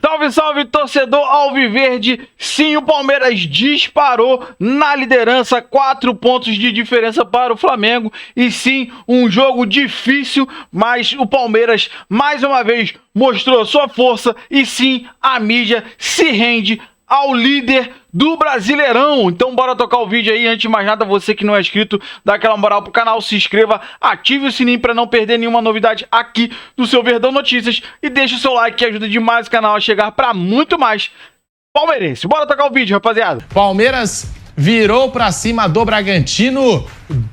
Salve, salve, torcedor alviverde. Sim, o Palmeiras disparou na liderança, 4 pontos de diferença para o Flamengo. E sim, um jogo difícil, mas o Palmeiras mais uma vez mostrou sua força. E sim, a mídia se rende ao líder do Brasileirão. Então bora tocar o vídeo aí. Antes de mais nada, você que não é inscrito, dá aquela moral pro canal, se inscreva, ative o sininho para não perder nenhuma novidade aqui do seu Verdão Notícias e deixa o seu like que ajuda demais o canal a chegar para muito mais palmeirense. Bora tocar o vídeo, rapaziada. Palmeiras virou para cima do Bragantino,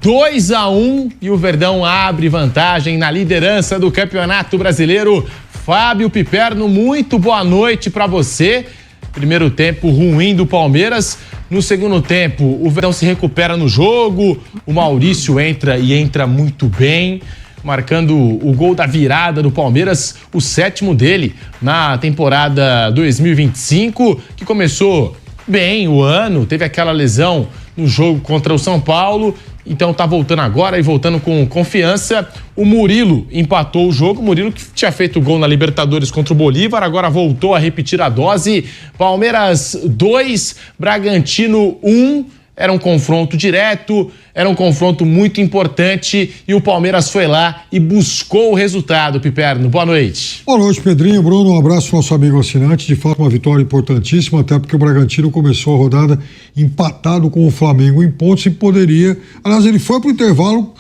2-1, e o Verdão abre vantagem na liderança do Campeonato Brasileiro. Fábio Piperno, muito boa noite para você. Primeiro tempo ruim do Palmeiras. No segundo tempo, o Verdão se recupera no jogo. O Maurício entra muito bem, marcando o gol da virada do Palmeiras, o 7º dele na temporada 2025, que começou bem o ano. Teve aquela lesão no jogo contra o São Paulo, então tá voltando agora e voltando com confiança. O Murilo empatou o jogo. O Murilo, que tinha feito gol na Libertadores contra o Bolívar, agora voltou a repetir a dose. Palmeiras 2, Bragantino 1. Era um confronto direto, era um confronto muito importante e o Palmeiras foi lá e buscou o resultado. Piperno, boa noite. Boa noite, Pedrinho. Bruno, um abraço ao nosso amigo assinante. De fato, uma vitória importantíssima, até porque o Bragantino começou a rodada empatado com o Flamengo em pontos e poderia... Aliás, ele foi para o intervalo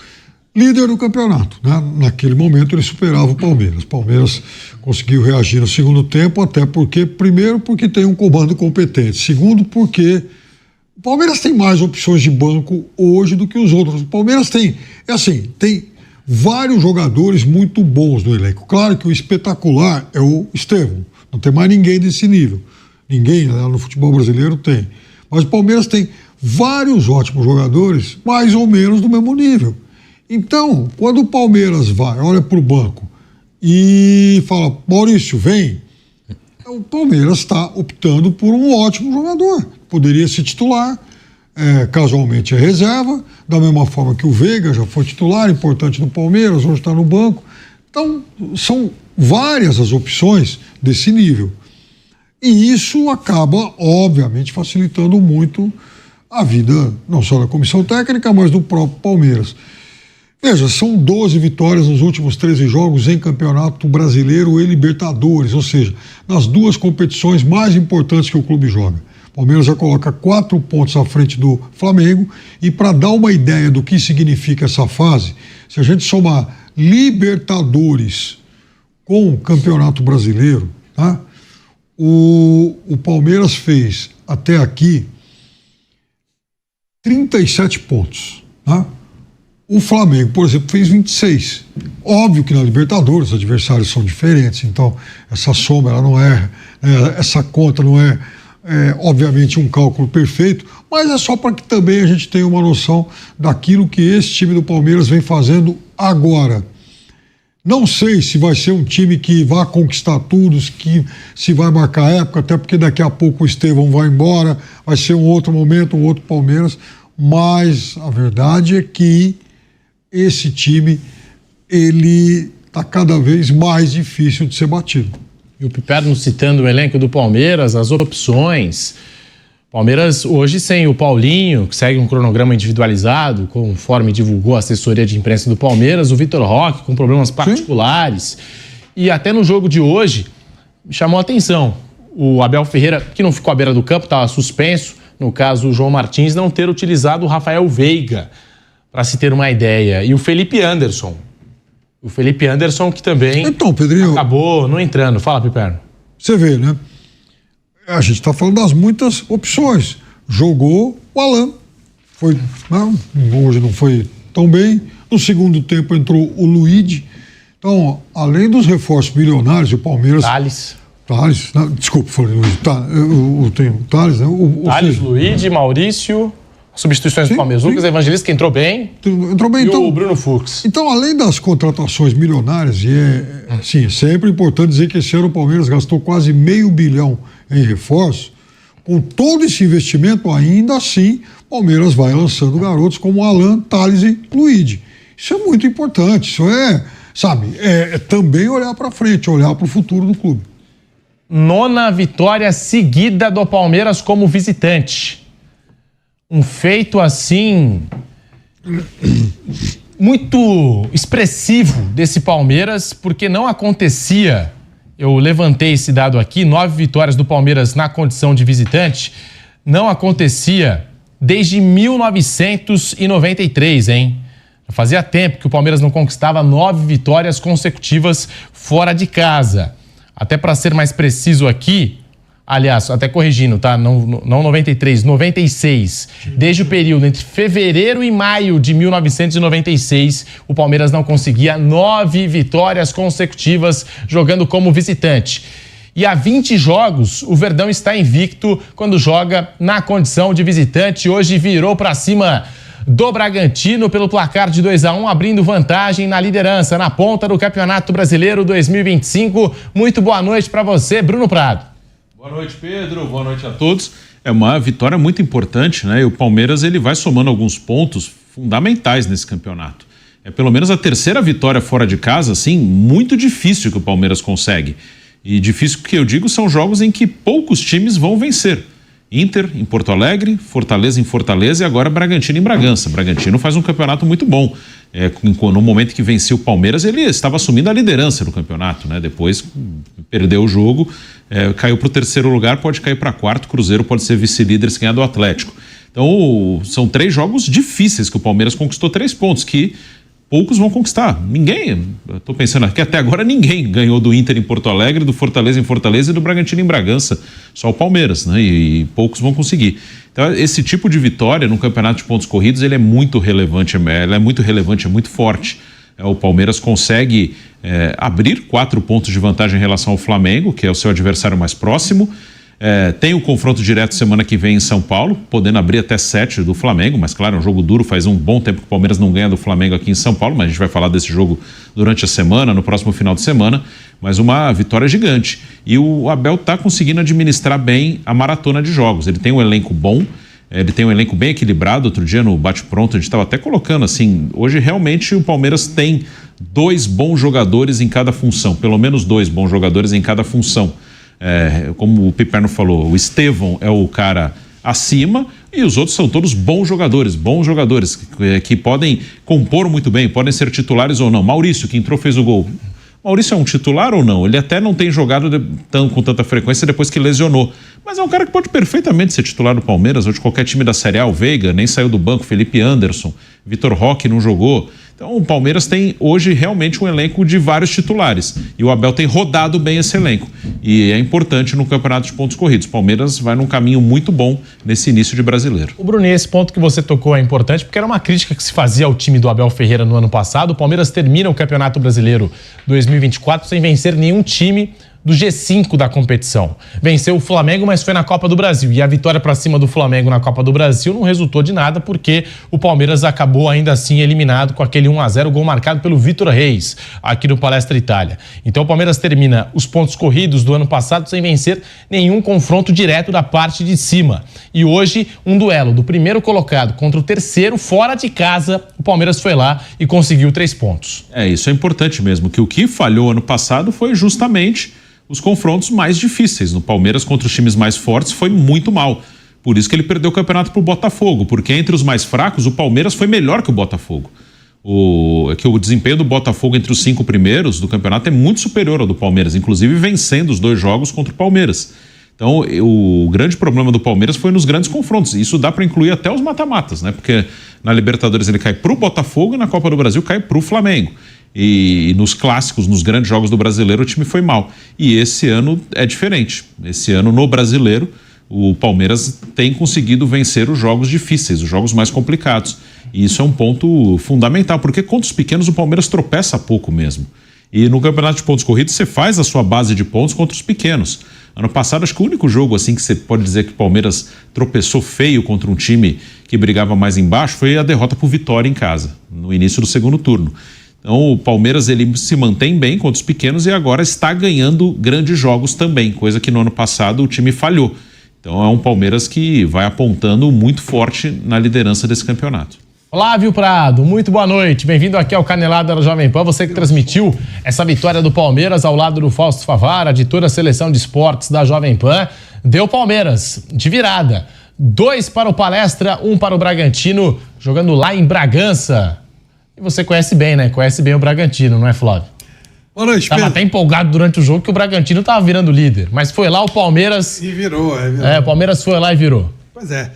líder do campeonato, né? Naquele momento ele superava o Palmeiras. O Palmeiras conseguiu reagir no segundo tempo, até porque, primeiro, porque tem um comando competente. Segundo, porque o Palmeiras tem mais opções de banco hoje do que os outros. O Palmeiras tem vários jogadores muito bons no elenco. Claro que o espetacular é o Estevão. Não tem mais ninguém desse nível. Ninguém lá no futebol brasileiro tem. Mas o Palmeiras tem vários ótimos jogadores, mais ou menos do mesmo nível. Então, quando o Palmeiras vai, olha para o banco e fala, Maurício, vem, o Palmeiras está optando por um ótimo jogador. Poderia ser titular, casualmente é reserva, da mesma forma que o Veiga já foi titular, importante do Palmeiras, hoje está no banco. Então, são várias as opções desse nível. E isso acaba, obviamente, facilitando muito a vida, não só da comissão técnica, mas do próprio Palmeiras. Veja, são 12 vitórias nos últimos 13 jogos em Campeonato Brasileiro e Libertadores, ou seja, nas duas competições mais importantes que o clube joga. O Palmeiras já coloca 4 pontos à frente do Flamengo e, para dar uma ideia do que significa essa fase, se a gente somar Libertadores com o Campeonato Brasileiro, tá? O Palmeiras fez até aqui 37 pontos, tá? O Flamengo, por exemplo, fez 26. Óbvio que na Libertadores os adversários são diferentes, então essa soma ela não essa conta não é, obviamente, um cálculo perfeito, mas é só para que também a gente tenha uma noção daquilo que esse time do Palmeiras vem fazendo agora. Não sei se vai ser um time que vai conquistar tudo, que se vai marcar época, até porque daqui a pouco o Estevão vai embora, vai ser um outro momento, um outro Palmeiras, mas a verdade é que esse time, ele está cada vez mais difícil de ser batido. E o Piperno citando o elenco do Palmeiras, as opções. Palmeiras hoje sem o Paulinho, que segue um cronograma individualizado, conforme divulgou a assessoria de imprensa do Palmeiras, o Vitor Roque com problemas particulares. Sim. E até no jogo de hoje, chamou a atenção o Abel Ferreira, que não ficou à beira do campo, estava suspenso, no caso o João Martins, não ter utilizado o Rafael Veiga, para se ter uma ideia. E o Felipe Anderson. O Felipe Anderson que também Pedrinho, acabou não entrando. Fala, Piperno. Você vê, né? A gente está falando das muitas opções. Jogou o Alan. Hoje não foi tão bem. No segundo tempo entrou o Luigi. Então, além dos reforços milionários, o Palmeiras... Thales, desculpa, falei Luigi. Tem o Thales, né? Thales, Luigi, Maurício... Substituições do Palmeiras. Lucas Evangelista, que entrou bem. E então, o Bruno Fux. Então, além das contratações milionárias, é sempre importante dizer que esse ano o Palmeiras gastou quase R$500 milhão em reforço. Com todo esse investimento, ainda assim, o Palmeiras vai lançando garotos como Alan, Thales e Luigi. Isso é muito importante. Isso é também olhar para frente, olhar para o futuro do clube. 9ª vitória seguida do Palmeiras como visitante. Um feito assim muito expressivo desse Palmeiras, porque não acontecia. Eu levantei esse dado aqui, 9 vitórias do Palmeiras na condição de visitante, não acontecia desde 1993, hein? Fazia tempo que o Palmeiras não conquistava 9 vitórias consecutivas fora de casa. Até para ser mais preciso aqui, aliás, até corrigindo, tá? Não 93, 96. Desde o período entre fevereiro e maio de 1996, o Palmeiras não conseguia 9 vitórias consecutivas jogando como visitante. E há 20 jogos, o Verdão está invicto quando joga na condição de visitante. Hoje virou para cima do Bragantino pelo placar de 2-1, abrindo vantagem na liderança, na ponta do Campeonato Brasileiro 2025. Muito boa noite para você, Bruno Prado. Boa noite, Pedro. Boa noite a todos. É uma vitória muito importante, né? E o Palmeiras ele vai somando alguns pontos fundamentais nesse campeonato. É pelo menos a 3ª vitória fora de casa, assim, muito difícil que o Palmeiras consegue. E difícil que eu digo são jogos em que poucos times vão vencer. Inter em Porto Alegre, Fortaleza em Fortaleza e agora Bragantino em Bragança. Bragantino faz um campeonato muito bom. No momento que venceu o Palmeiras, ele estava assumindo a liderança no campeonato, né? Depois perdeu o jogo, caiu para o 3º lugar, pode cair para 4º, Cruzeiro pode ser vice-líder se ganhar do Atlético. Então são 3 jogos difíceis que o Palmeiras conquistou 3 pontos, que poucos vão conquistar. Ninguém, estou pensando aqui, até agora ninguém ganhou do Inter em Porto Alegre, do Fortaleza em Fortaleza e do Bragantino em Bragança. Só o Palmeiras, né? E poucos vão conseguir. Então, esse tipo de vitória no campeonato de pontos corridos, ele é muito relevante, é muito forte. O Palmeiras consegue abrir 4 pontos de vantagem em relação ao Flamengo, que é o seu adversário mais próximo. Tem o confronto direto semana que vem em São Paulo, podendo abrir até 7 do Flamengo, mas claro, é um jogo duro, faz um bom tempo que o Palmeiras não ganha do Flamengo aqui em São Paulo, mas a gente vai falar desse jogo durante a semana, no próximo final de semana, mas uma vitória gigante. E o Abel está conseguindo administrar bem a maratona de jogos, ele tem um elenco bom, ele tem um elenco bem equilibrado. Outro dia no bate-pronto a gente estava até colocando assim, hoje realmente o Palmeiras tem 2 bons jogadores em cada função, pelo menos 2 bons jogadores em cada função. Como o Piperno falou, o Estevão é o cara acima e os outros são todos bons jogadores que podem compor muito bem, podem ser titulares ou não. Maurício, que entrou, fez o gol. Maurício é um titular ou não? Ele até não tem jogado com tanta frequência depois que lesionou, mas é um cara que pode perfeitamente ser titular do Palmeiras ou de qualquer time da Série A. O Veiga nem saiu do banco, Felipe Anderson, Vitor Roque não jogou. Então o Palmeiras tem hoje realmente um elenco de vários titulares e o Abel tem rodado bem esse elenco e é importante no campeonato de pontos corridos. O Palmeiras vai num caminho muito bom nesse início de brasileiro. O Bruno, esse ponto que você tocou é importante porque era uma crítica que se fazia ao time do Abel Ferreira no ano passado. O Palmeiras termina o Campeonato Brasileiro 2024 sem vencer nenhum time do G5 da competição. Venceu o Flamengo, mas foi na Copa do Brasil. E a vitória para cima do Flamengo na Copa do Brasil não resultou de nada, porque o Palmeiras acabou ainda assim eliminado com aquele 1-0, gol marcado pelo Vitor Reis, aqui no Palestra Itália. Então o Palmeiras termina os pontos corridos do ano passado sem vencer nenhum confronto direto da parte de cima. E hoje, um duelo do primeiro colocado contra o terceiro, fora de casa, o Palmeiras foi lá e conseguiu 3 pontos. Isso é importante mesmo, que o que falhou ano passado foi justamente os confrontos mais difíceis. No Palmeiras contra os times mais fortes foi muito mal. Por isso que ele perdeu o campeonato para o Botafogo, porque entre os mais fracos o Palmeiras foi melhor que o Botafogo. O desempenho do Botafogo entre os 5 primeiros do campeonato é muito superior ao do Palmeiras, inclusive vencendo os 2 jogos contra o Palmeiras. Então o grande problema do Palmeiras foi nos grandes confrontos. Isso dá para incluir até os mata-matas, né? Porque na Libertadores ele cai para o Botafogo e na Copa do Brasil cai para o Flamengo. E nos clássicos, nos grandes jogos do Brasileiro, o time foi mal. E esse ano é diferente. Esse ano, no Brasileiro, o Palmeiras tem conseguido vencer os jogos difíceis, os jogos mais complicados. E isso é um ponto fundamental, porque contra os pequenos o Palmeiras tropeça pouco mesmo. E no campeonato de pontos corridos você faz a sua base de pontos contra os pequenos. Ano passado, acho que o único jogo assim que você pode dizer que o Palmeiras tropeçou feio contra um time que brigava mais embaixo foi a derrota por Vitória em casa, no início do segundo turno. Então o Palmeiras ele se mantém bem contra os pequenos e agora está ganhando grandes jogos também, coisa que no ano passado o time falhou. Então é um Palmeiras que vai apontando muito forte na liderança desse campeonato. Flávio Prado, muito boa noite. Bem-vindo aqui ao Canelada da Jovem Pan. Você que transmitiu essa vitória do Palmeiras ao lado do Fausto Favara, de toda a seleção de esportes da Jovem Pan. Deu Palmeiras de virada. 2 para o Palestra, 1 para o Bragantino, jogando lá em Bragança. E você conhece bem, né? Conhece bem o Bragantino, não é, Flávio? Boa noite, Estava até empolgado durante o jogo que o Bragantino estava virando líder. Mas foi lá o Palmeiras... E virou. o Palmeiras foi lá e virou. Pois é.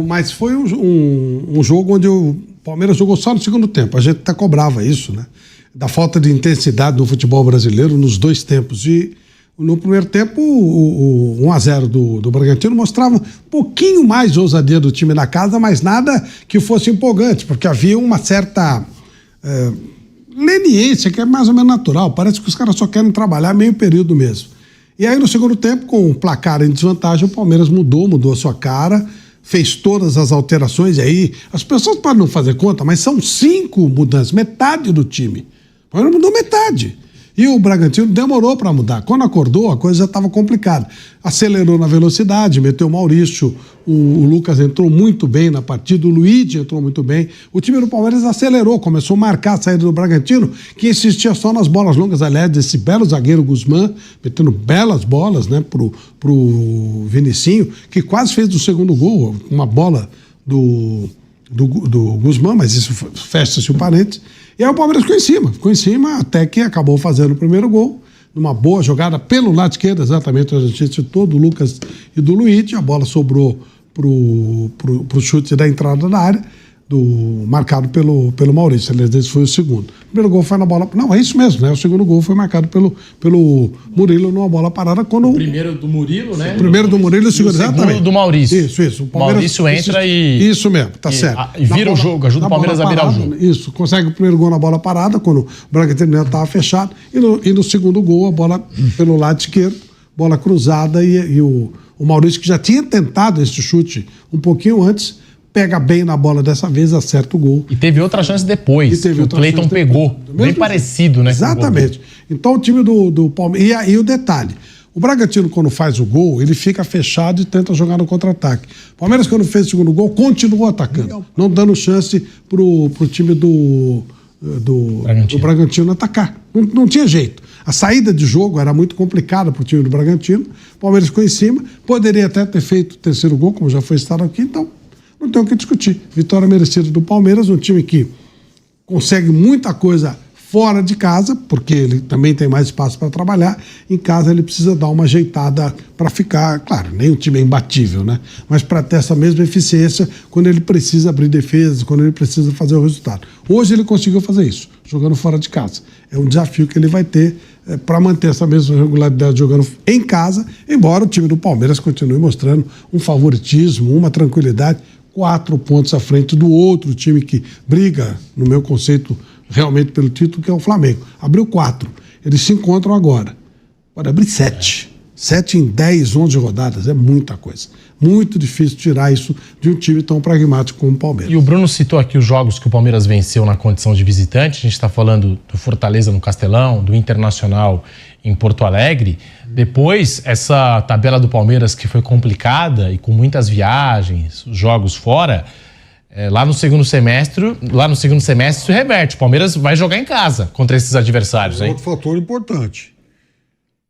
Mas foi um jogo onde o Palmeiras jogou só no segundo tempo. A gente até cobrava isso, né? Da falta de intensidade do futebol brasileiro nos dois tempos. E no primeiro tempo, o 1-0 do Bragantino mostrava um pouquinho mais de ousadia do time na casa, mas nada que fosse empolgante, porque havia uma certa leniência, que é mais ou menos natural. Parece que os caras só querem trabalhar meio período mesmo. E aí, no segundo tempo, com o placar em desvantagem, o Palmeiras mudou a sua cara, fez todas as alterações, e aí as pessoas podem não fazer conta, mas são 5 mudanças, metade do time. O Palmeiras mudou metade. E o Bragantino demorou para mudar. Quando acordou, a coisa já estava complicada. Acelerou na velocidade, meteu o Maurício, o Lucas entrou muito bem na partida, o Luigi entrou muito bem. O time do Palmeiras acelerou, começou a marcar a saída do Bragantino, que insistia só nas bolas longas, aliás, desse belo zagueiro Guzmán, metendo belas bolas, né, pro Vinicinho, que quase fez o segundo gol, uma bola do Guzmán, mas isso fecha-se o parênteses. E aí o Palmeiras ficou em cima até que acabou fazendo o primeiro gol, numa boa jogada pelo lado esquerdo, exatamente a gente citou, do Lucas e do Luigi. A bola sobrou pro chute da entrada da área, marcado pelo Maurício. Aliás, esse foi o segundo. O primeiro gol foi na bola... Não, é isso mesmo, né? O segundo gol foi marcado pelo Murilo numa bola parada quando... O primeiro do Murilo, né? O primeiro do Murilo e o segundo, exatamente. Do Maurício. Isso. O Maurício entra e... Isso mesmo, tá certo. E vira o jogo, ajuda o Palmeiras a virar o jogo. Isso, consegue o primeiro gol na bola parada, quando o Bragantino estava fechado, e no segundo gol, a bola pelo lado esquerdo, bola cruzada, e o Maurício, que já tinha tentado esse chute um pouquinho antes, pega bem na bola dessa vez, acerta o gol. E teve outra chance depois, o Cleiton pegou. Bem parecido, né? Exatamente. Então o time do Palmeiras... E aí o detalhe, o Bragantino, quando faz o gol, ele fica fechado e tenta jogar no contra-ataque. O Palmeiras, quando fez o segundo gol, continuou atacando, não dando chance pro time do Bragantino atacar. Não tinha jeito. A saída de jogo era muito complicada pro time do Bragantino. O Palmeiras ficou em cima, poderia até ter feito o terceiro gol, como já foi citado aqui, então não tem o que discutir. Vitória merecida do Palmeiras, um time que consegue muita coisa fora de casa, porque ele também tem mais espaço para trabalhar. Em casa ele precisa dar uma ajeitada para ficar, claro, nem o time é imbatível, né? Mas para ter essa mesma eficiência quando ele precisa abrir defesas, quando ele precisa fazer o resultado. Hoje ele conseguiu fazer isso, jogando fora de casa. É um desafio que ele vai ter para manter essa mesma regularidade jogando em casa, embora o time do Palmeiras continue mostrando um favoritismo, uma tranquilidade, 4 pontos à frente do outro time que briga, no meu conceito, realmente pelo título, que é o Flamengo. Abriu 4. Eles se encontram agora. Pode abrir 7. 7 em 10, 11 rodadas. É muita coisa. Muito difícil tirar isso de um time tão pragmático como o Palmeiras. E o Bruno citou aqui os jogos que o Palmeiras venceu na condição de visitante. A gente está falando do Fortaleza no Castelão, do Internacional em Porto Alegre. Depois, essa tabela do Palmeiras que foi complicada e com muitas viagens, jogos fora, lá no segundo semestre isso reverte. O Palmeiras vai jogar em casa contra esses adversários. Outro fator importante.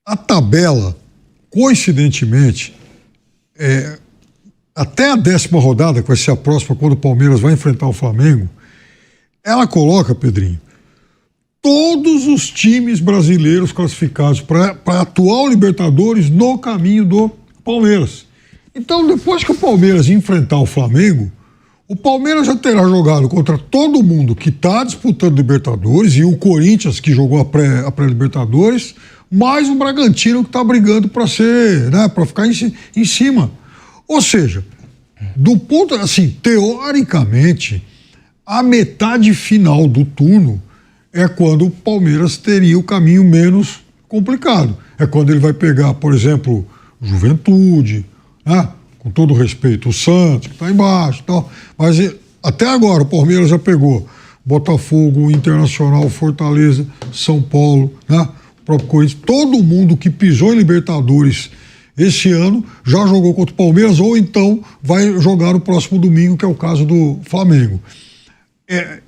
A tabela, coincidentemente, até a 10ª rodada, que vai ser a próxima, quando o Palmeiras vai enfrentar o Flamengo, ela coloca, Pedrinho, todos os times brasileiros classificados para a atual Libertadores no caminho do Palmeiras. Então, depois que o Palmeiras enfrentar o Flamengo, o Palmeiras já terá jogado contra todo mundo que está disputando Libertadores, e o Corinthians, que jogou a pré-Libertadores, mais o Bragantino, que está brigando para ser, né, para ficar em cima. Ou seja, do ponto, assim, teoricamente, a metade final do turno é quando o Palmeiras teria o caminho menos complicado. É quando ele vai pegar, por exemplo, Juventude, né? Com todo respeito, o Santos, que está embaixo e tal. Mas até agora o Palmeiras já pegou Botafogo, Internacional, Fortaleza, São Paulo, né? O próprio Corinthians. Todo mundo que pisou em Libertadores esse ano já jogou contra o Palmeiras, ou então vai jogar no próximo domingo, que é o caso do Flamengo.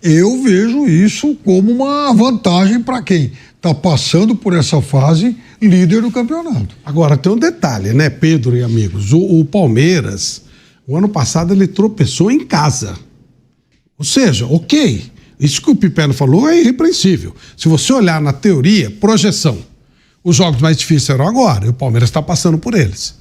Eu vejo isso como uma vantagem para quem está passando por essa fase líder do campeonato. Agora, tem um detalhe, né, Pedro e amigos? O Palmeiras, o ano passado, ele tropeçou em casa. Ou seja, ok, isso que o Piperno falou é irrepreensível. Se você olhar na teoria, projeção, os jogos mais difíceis eram agora, e o Palmeiras está passando por eles.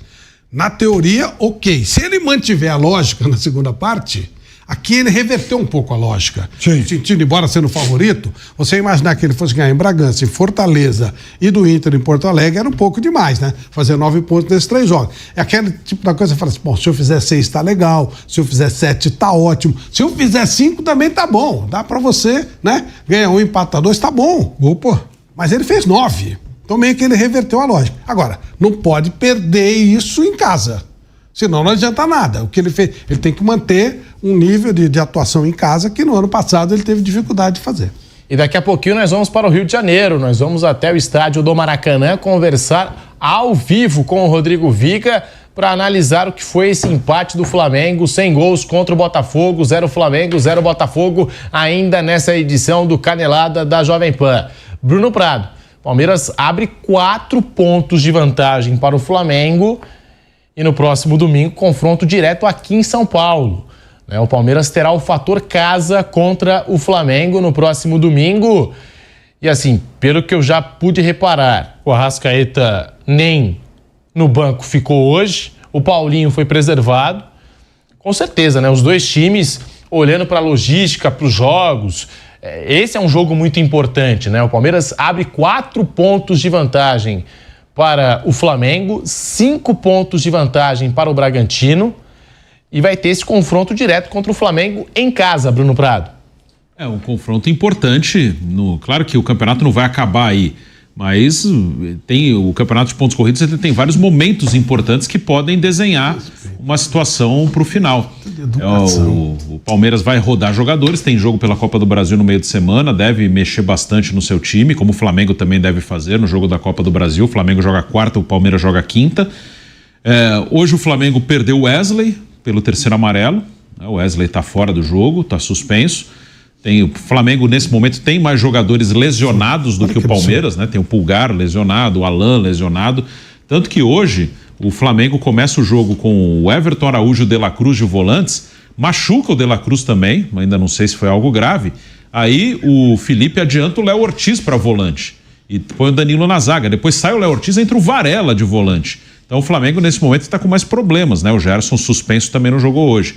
Na teoria, ok. Se ele mantiver a lógica na segunda parte, aqui ele reverteu um pouco a lógica. Sim. Sentindo, embora sendo favorito, você imaginar que ele fosse ganhar em Bragança, em Fortaleza e do Inter em Porto Alegre era um pouco demais, né? Fazer 9 pontos nesses 3 jogos. É aquele tipo da coisa que você fala assim, bom, se eu fizer 6 tá legal, se eu fizer 7 tá ótimo, se eu fizer 5 também tá bom. Dá pra você, né? Ganhar 1, empata 2, tá bom. Opa! Mas ele fez 9. Então meio que ele reverteu a lógica. Agora, não pode perder isso em casa. Senão não adianta nada. O que ele fez, ele tem que manter um nível de atuação em casa que no ano passado ele teve dificuldade de fazer. E daqui a pouquinho nós vamos para o Rio de Janeiro. Nós vamos até o estádio do Maracanã conversar ao vivo com o Rodrigo Viga para analisar o que foi esse empate do Flamengo, 100 gols contra o Botafogo, 0 Flamengo, 0 Botafogo, ainda nessa edição do Canelada da Jovem Pan. Bruno Prado, Palmeiras abre 4 pontos de vantagem para o Flamengo e no próximo domingo confronto direto aqui em São Paulo. O Palmeiras terá o fator casa contra o Flamengo no próximo domingo. E assim, pelo que eu já pude reparar, o Arrascaeta nem no banco ficou hoje, o Paulinho foi preservado. Com certeza, né? Os dois times olhando para a logística, para os jogos. Esse é um jogo muito importante, né? O Palmeiras abre 4 pontos de vantagem para o Flamengo, 5 pontos de vantagem para o Bragantino e vai ter esse confronto direto contra o Flamengo em casa, Bruno Prado. É um confronto importante. Claro que o campeonato não vai acabar aí, mas tem o campeonato de pontos corridos, ele tem vários momentos importantes que podem desenhar uma situação para o final. O Palmeiras vai rodar jogadores, tem jogo pela Copa do Brasil no meio de semana, deve mexer bastante no seu time, como o Flamengo também deve fazer no jogo da Copa do Brasil. O Flamengo joga quarta, o Palmeiras joga quinta. Hoje o Flamengo perdeu o Wesley pelo terceiro amarelo, o Wesley está fora do jogo, está suspenso. O Flamengo nesse momento tem mais jogadores lesionados do que o Palmeiras, né? Tem o Pulgar lesionado, o Alan lesionado, tanto que hoje o Flamengo começa o jogo com o Everton, Araújo, De La Cruz de volantes, machuca o De La Cruz também, ainda não sei se foi algo grave, aí o Felipe adianta o Léo Ortiz para volante e põe o Danilo na zaga, depois sai o Léo Ortiz, entra o Varela de volante. Então o Flamengo nesse momento está com mais problemas, né? O Gerson suspenso também não jogou hoje.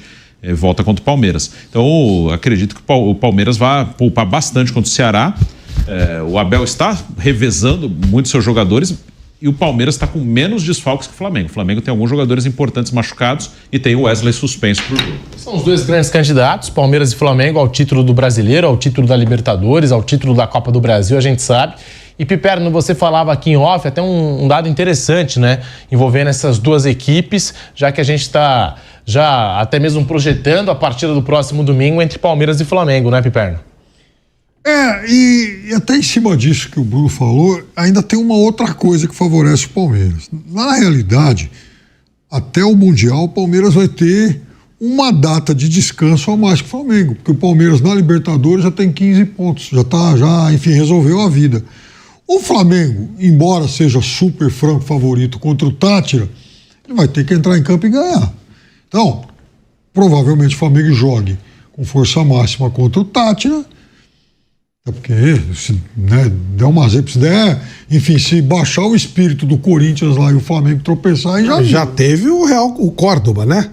Volta contra o Palmeiras. Então, acredito que o Palmeiras vai poupar bastante contra o Ceará. O Abel está revezando muitos seus jogadores e o Palmeiras está com menos desfalques que o Flamengo. O Flamengo tem alguns jogadores importantes machucados e tem o Wesley suspenso para o jogo. São os dois grandes candidatos, Palmeiras e Flamengo, ao título do Brasileiro, ao título da Libertadores, ao título da Copa do Brasil, a gente sabe. E Piperno, você falava aqui em off, até um dado interessante, né? Envolvendo essas duas equipes, já que a gente está já até mesmo projetando a partida do próximo domingo entre Palmeiras e Flamengo, né, Piperno? E até em cima disso que o Bruno falou, ainda tem uma outra coisa que favorece o Palmeiras. Na realidade, até o Mundial, o Palmeiras vai ter uma data de descanso a mais que o Flamengo, porque o Palmeiras na Libertadores já tem 15 pontos, enfim, resolveu a vida. O Flamengo, embora seja super franco favorito contra o Tátira, ele vai ter que entrar em campo e ganhar. Então, provavelmente o Flamengo jogue com força máxima contra o Tátira, porque se der uma zebra, se baixar o espírito do Corinthians lá e o Flamengo tropeçar, aí já teve o Córdoba, né?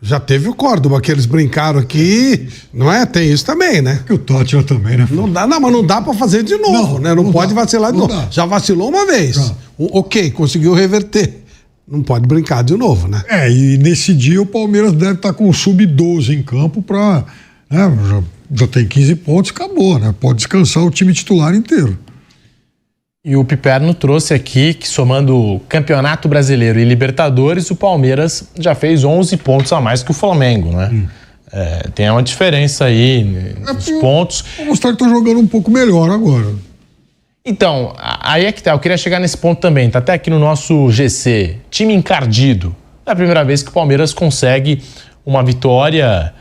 Já teve o Córdoba, que eles brincaram aqui, não é? Tem isso também, né? Que o Tátira também, né? Mas não dá pra fazer de novo, né? Não pode vacilar de novo. Dá. Já vacilou uma vez. Ok, conseguiu reverter. Não pode brincar de novo, né? E nesse dia o Palmeiras deve estar com o sub-12 em campo pra... Já tem 15 pontos, acabou, né? Pode descansar o time titular inteiro. E o Piperno trouxe aqui que, somando Campeonato Brasileiro e Libertadores, o Palmeiras já fez 11 pontos a mais que o Flamengo, né? Tem uma diferença aí nos pontos. O Gustavo tá jogando um pouco melhor agora. Então, aí é que tá. Eu queria chegar nesse ponto também. Tá até aqui no nosso GC. Time encardido. É a primeira vez que o Palmeiras consegue uma vitória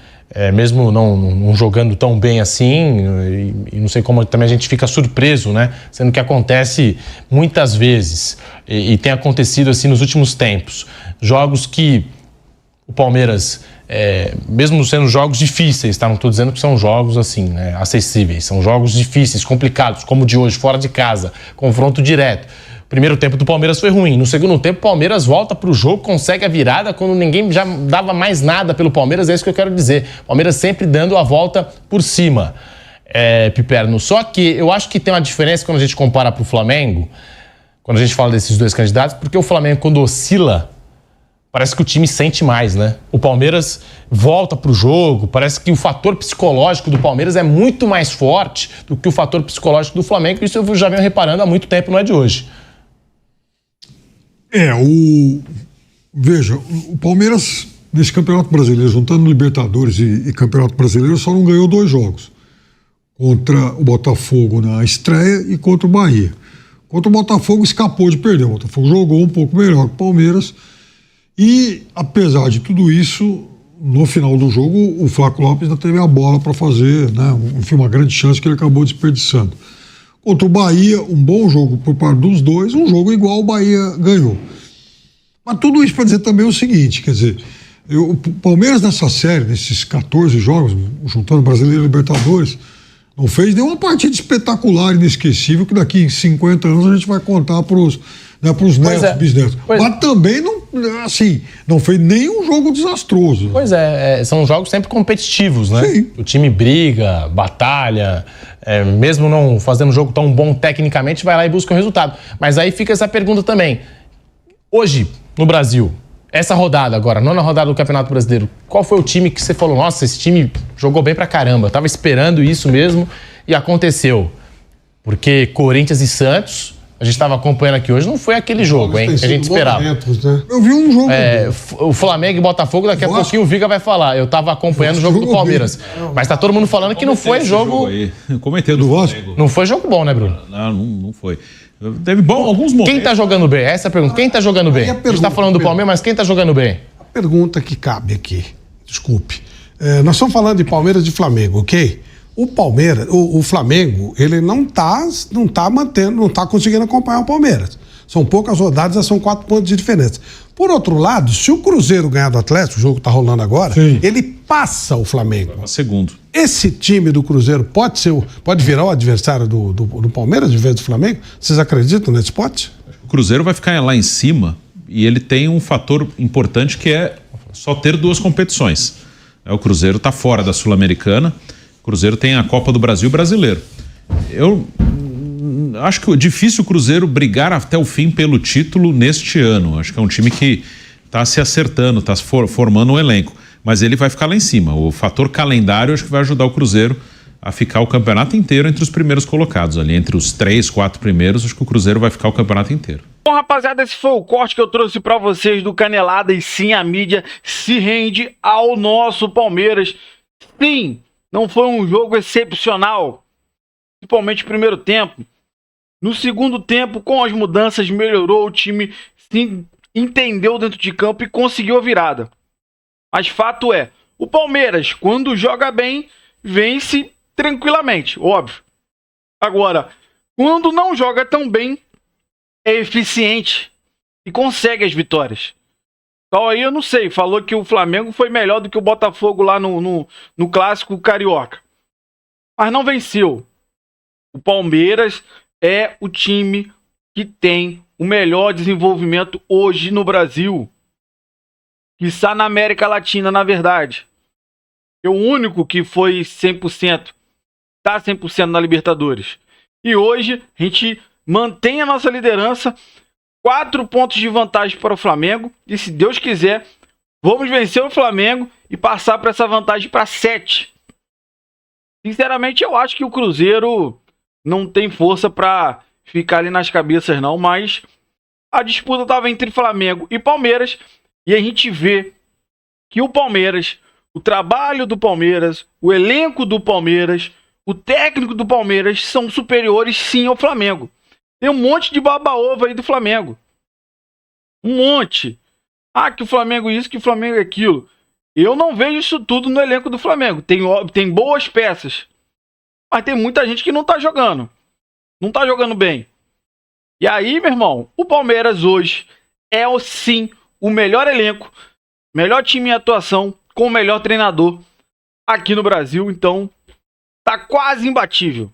mesmo não jogando tão bem assim, e não sei como também a gente fica surpreso, né? Sendo que acontece muitas vezes, e tem acontecido assim nos últimos tempos. Jogos que o Palmeiras, mesmo sendo jogos difíceis, tá? Não estou dizendo que são jogos assim, né, acessíveis, são jogos difíceis, complicados, como o de hoje, fora de casa, confronto direto. Primeiro tempo do Palmeiras foi ruim. No segundo tempo, o Palmeiras volta pro jogo, consegue a virada quando ninguém já dava mais nada pelo Palmeiras. É isso que eu quero dizer. Palmeiras sempre dando a volta por cima, Piperno. Só que eu acho que tem uma diferença quando a gente compara pro Flamengo, quando a gente fala desses dois candidatos, porque o Flamengo, quando oscila, parece que o time sente mais, né? O Palmeiras volta pro jogo, parece que o fator psicológico do Palmeiras é muito mais forte do que o fator psicológico do Flamengo. Isso eu já venho reparando há muito tempo, não é de hoje. Veja, o Palmeiras, nesse Campeonato Brasileiro, juntando Libertadores e Campeonato Brasileiro, só não ganhou 2 jogos. Contra o Botafogo na estreia e contra o Bahia. Contra o Botafogo escapou de perder. O Botafogo jogou um pouco melhor que o Palmeiras. E, apesar de tudo isso, no final do jogo, o Flaco Lopes ainda teve a bola para fazer, né, enfim, uma grande chance que ele acabou desperdiçando. Contra o Bahia, um bom jogo por parte dos dois, um jogo igual o Bahia ganhou. Mas tudo isso para dizer também o seguinte, quer dizer, o Palmeiras nessa série, nesses 14 jogos, juntando Brasileiro e Libertadores, não fez nenhuma partida espetacular, inesquecível, que daqui em 50 anos a gente vai contar para os netos, bisnetos. Mas também não fez nenhum jogo desastroso. Pois são jogos sempre competitivos, né? Sim. O time briga, batalha, mesmo não fazendo um jogo tão bom tecnicamente, vai lá e busca o resultado. Mas aí fica essa pergunta também. Hoje, no Brasil, essa rodada agora, nona rodada do Campeonato Brasileiro, qual foi o time que você falou, nossa, esse time jogou bem pra caramba, tava esperando isso mesmo e aconteceu? Porque Corinthians e Santos, a gente estava acompanhando aqui hoje, não foi aquele jogo, hein, que a gente esperava. Né? Eu vi um jogo. O Flamengo e Botafogo, daqui a pouquinho o Viga vai falar. Eu tava acompanhando o jogo do Palmeiras. Mas tá todo mundo falando que não foi jogo. Eu comentei do Flamengo. Não foi jogo bom, né, Bruno? Não foi. Teve alguns momentos. Quem tá jogando bem? Essa é a pergunta. Quem tá jogando bem? A gente tá falando do Palmeiras, mas quem tá jogando bem? A pergunta que cabe aqui, desculpe. Nós estamos falando de Palmeiras e de Flamengo, ok? O Palmeiras, o Flamengo, ele não tá conseguindo acompanhar o Palmeiras. São poucas rodadas, já são 4 pontos de diferença. Por outro lado, se o Cruzeiro ganhar do Atlético, o jogo tá rolando agora, sim, ele passa o Flamengo. Segundo. Esse time do Cruzeiro pode virar o adversário do Palmeiras de vez do Flamengo? Vocês acreditam nesse pote? O Cruzeiro vai ficar lá em cima e ele tem um fator importante que é só ter 2 competições. O Cruzeiro está fora da Sul-Americana. O Cruzeiro tem a Copa do Brasil Brasileiro. Eu acho que é difícil o Cruzeiro brigar até o fim pelo título neste ano. Acho que é um time que está se acertando, está formando um elenco. Mas ele vai ficar lá em cima. O fator calendário acho que vai ajudar o Cruzeiro a ficar o campeonato inteiro entre os primeiros colocados. Ali entre os 3, 4 primeiros, acho que o Cruzeiro vai ficar o campeonato inteiro. Bom, rapaziada, esse foi o corte que eu trouxe pra vocês do Canelada. E sim, a mídia se rende ao nosso Palmeiras. Sim, não foi um jogo excepcional, principalmente no primeiro tempo. No segundo tempo, com as mudanças, melhorou. O time se entendeu dentro de campo e conseguiu a virada. Mas fato é, o Palmeiras, quando joga bem, vence tranquilamente, óbvio. Agora, quando não joga tão bem, é eficiente e consegue as vitórias. Então aí eu não sei, falou que o Flamengo foi melhor do que o Botafogo lá no Clássico Carioca. Mas não venceu. O Palmeiras é o time que tem o melhor desenvolvimento hoje no Brasil. Que está na América Latina, na verdade. É o único que foi 100%. Está 100% na Libertadores. E hoje a gente mantém a nossa liderança. 4 pontos de vantagem para o Flamengo. E se Deus quiser, vamos vencer o Flamengo e passar para essa vantagem para 7. Sinceramente, eu acho que o Cruzeiro não tem força para ficar ali nas cabeças, não. Mas a disputa estava entre Flamengo e Palmeiras. E a gente vê que o Palmeiras, o trabalho do Palmeiras, o elenco do Palmeiras, o técnico do Palmeiras são superiores sim ao Flamengo. Tem um monte de baba-ovo aí do Flamengo. Um monte. Ah, que o Flamengo isso, que o Flamengo é aquilo. Eu não vejo isso tudo no elenco do Flamengo. Tem boas peças, mas tem muita gente que não tá jogando. Não tá jogando bem. E aí, meu irmão, o Palmeiras hoje é, sim, o melhor elenco, melhor time em atuação, com o melhor treinador aqui no Brasil. Então, tá quase imbatível.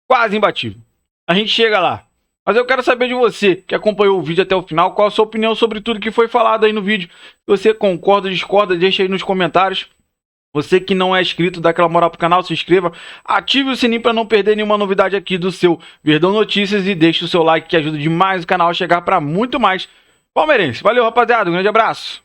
Quase imbatível. A gente chega lá. Mas eu quero saber de você, que acompanhou o vídeo até o final, qual a sua opinião sobre tudo que foi falado aí no vídeo. Se você concorda, discorda, deixa aí nos comentários. Você que não é inscrito, dá aquela moral pro canal, se inscreva, ative o sininho para não perder nenhuma novidade aqui do seu Verdão Notícias e deixe o seu like que ajuda demais o canal a chegar para muito mais palmeirense. Valeu, rapaziada, um grande abraço.